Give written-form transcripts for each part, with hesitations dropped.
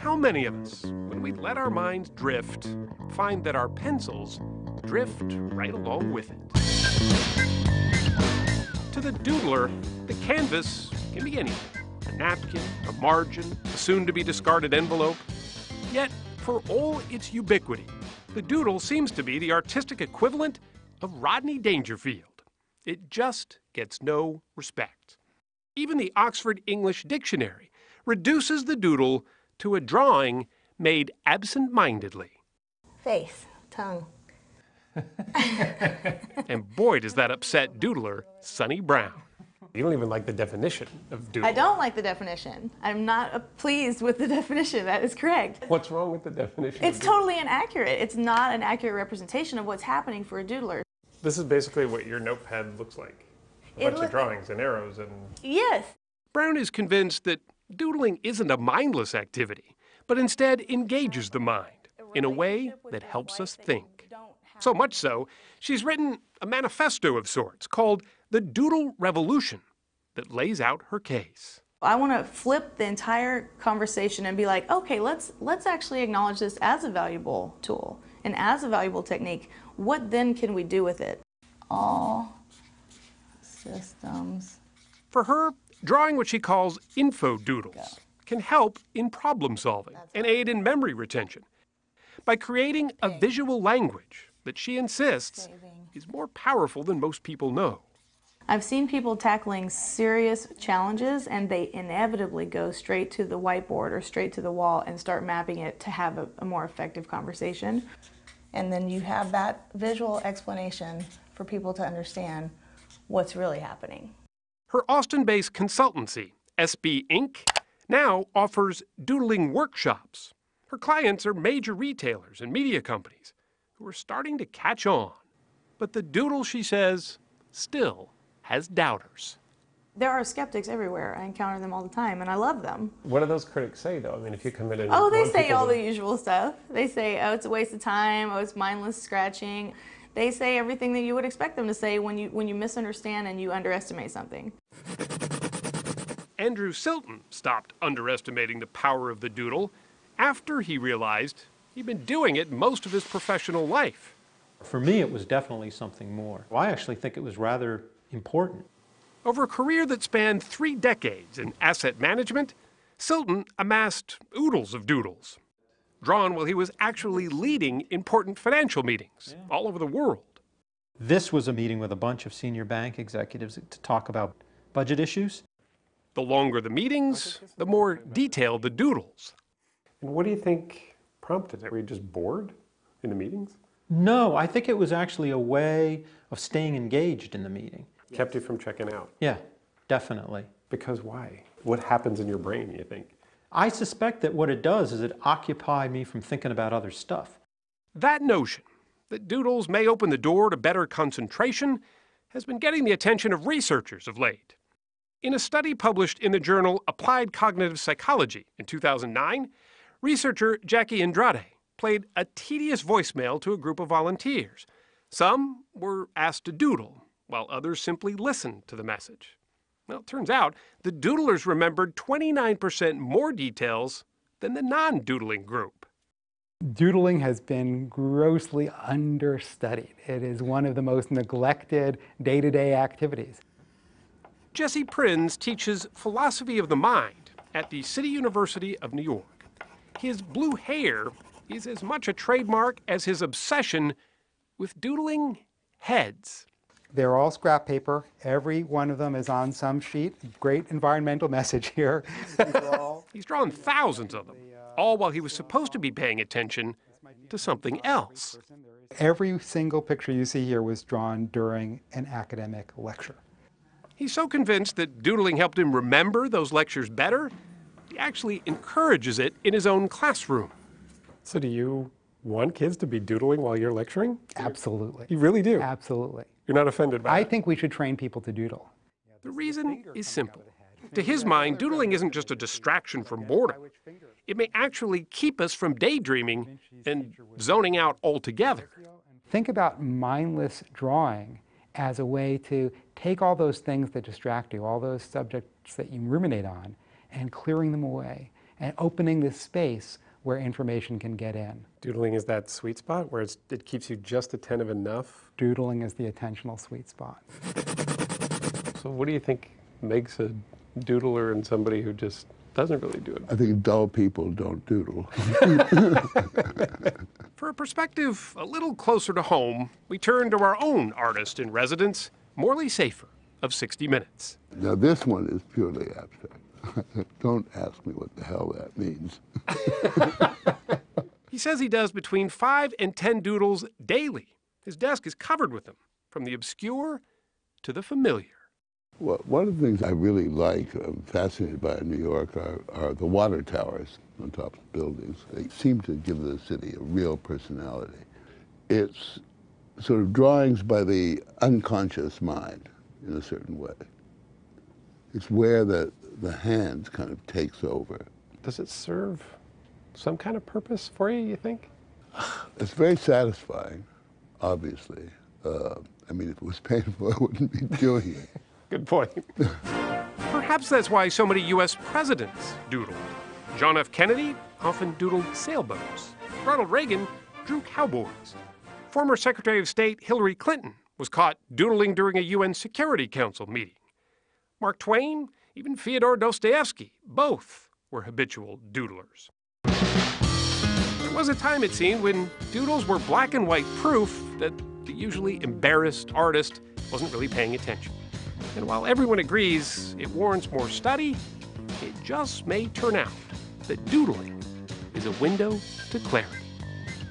how many of us, when we let our minds drift, find that our pencils drift right along with it? To the doodler, the canvas can be anything. A napkin, a margin, a soon-to-be-discarded envelope. Yet, for all its ubiquity, the doodle seems to be the artistic equivalent of Rodney Dangerfield. It just gets no respect. Even the Oxford English Dictionary reduces the doodle to a drawing made absent-mindedly. Face, tongue. And boy, does that upset doodler Sonny Brown. You don't even like the definition of doodle. I don't like the definition. I'm not pleased with the definition. That is correct. What's wrong with the definition? It's totally inaccurate. It's not an accurate representation of what's happening for a doodler. This is basically what your notepad looks like. A bunch of drawings and arrows and... Yes. Brown is convinced that doodling isn't a mindless activity, but instead engages the mind in a way that helps us think. So much so, she's written a manifesto of sorts called the Doodle Revolution that lays out her case. I want to flip the entire conversation and be like, okay, let's actually acknowledge this as a valuable tool and as a valuable technique. What then can we do with it? All systems. For her, drawing what she calls info doodles can help in problem solving and aid in memory retention by creating a visual language that she insists is more powerful than most people know. I've seen people tackling serious challenges and they inevitably go straight to the whiteboard or straight to the wall and start mapping it to have a more effective conversation. And then you have that visual explanation for people to understand what's really happening. Her Austin-based consultancy, SB Inc., now offers doodling workshops. Her clients are major retailers and media companies who are starting to catch on. But the doodle, she says, still has doubters. There are skeptics everywhere. I encounter them all the time, and I love them. What do those critics say, though? I mean, if you come in and... Oh, they say all the usual stuff. They say, oh, it's a waste of time, oh, it's mindless scratching. They say everything that you would expect them to say when you misunderstand and you underestimate something. Andrew Silton stopped underestimating the power of the doodle after he realized he'd been doing it most of his professional life. For me, it was definitely something more. I actually think it was rather important. Over a career that spanned 3 decades in asset management, Silton amassed oodles of doodles, drawn while he was actually leading important financial meetings all over the world. This was a meeting with a bunch of senior bank executives to talk about budget issues. The longer the meetings, the more detailed the doodles. And what do you think prompted it? Were you just bored in the meetings? No, I think it was actually a way of staying engaged in the meeting. Kept you from checking out? Yeah, definitely. Because why? What happens in your brain, you think? I suspect that what it does is it occupied me from thinking about other stuff. That notion that doodles may open the door to better concentration has been getting the attention of researchers of late. In a study published in the journal Applied Cognitive Psychology in 2009, researcher Jackie Andrade played a tedious voicemail to a group of volunteers. Some were asked to doodle, while others simply listened to the message. Well, it turns out the doodlers remembered 29% more details than the non-doodling group. Doodling has been grossly understudied. It is one of the most neglected day-to-day activities. Jesse Prinz teaches philosophy of the mind at the City University of New York. His blue hair is as much a trademark as his obsession with doodling heads. They're all scrap paper. Every one of them is on some sheet. Great environmental message here. He's drawn thousands of them, all while he was supposed to be paying attention to something else. Every single picture you see here was drawn during an academic lecture. He's so convinced that doodling helped him remember those lectures better, he actually encourages it in his own classroom. So do you want kids to be doodling while you're lecturing? Absolutely. You really do? Absolutely. You're not offended by I it? think we should train people to doodle. The reason is simple. To his mind, doodling isn't just a distraction from boredom. It may actually keep us from daydreaming and zoning out altogether. Think about mindless drawing as a way to take all those things that distract you, all those subjects that you ruminate on, and clearing them away and opening this space where information can get in. Doodling is that sweet spot where it keeps you just attentive enough? Doodling is the attentional sweet spot. So what do you think makes a doodler and somebody who just doesn't really do it? I think dull people don't doodle. For a perspective a little closer to home, we turn to our own artist in residence, Morley Safer of 60 Minutes. Now this one is purely abstract. Don't ask me what the hell that means. He says he does between 5 and 10 doodles daily. His desk is covered with them, from the obscure to the familiar. Well, one of the things I really like, I'm fascinated by in New York, are the water towers on top of buildings. They seem to give the city a real personality. It's sort of drawings by the unconscious mind in a certain way. It's where the hand kind of takes over. Does it serve some kind of purpose for you, you think? It's very satisfying, obviously. I mean, if it was painful, I wouldn't be doing it. Good point. Perhaps that's why so many U.S. presidents doodled. John F. Kennedy often doodled sailboats. Ronald Reagan drew cowboys. Former Secretary of State Hillary Clinton was caught doodling during a UN Security Council meeting. Mark Twain, even Fyodor Dostoevsky, both were habitual doodlers. There was a time, it seemed, when doodles were black and white proof that the usually embarrassed artist wasn't really paying attention. And while everyone agrees it warrants more study, it just may turn out that doodling is a window to clarity.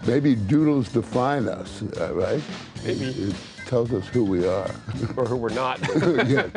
Maybe doodles define us, right? Maybe. It tells us who we are. Or who we're not. Yeah.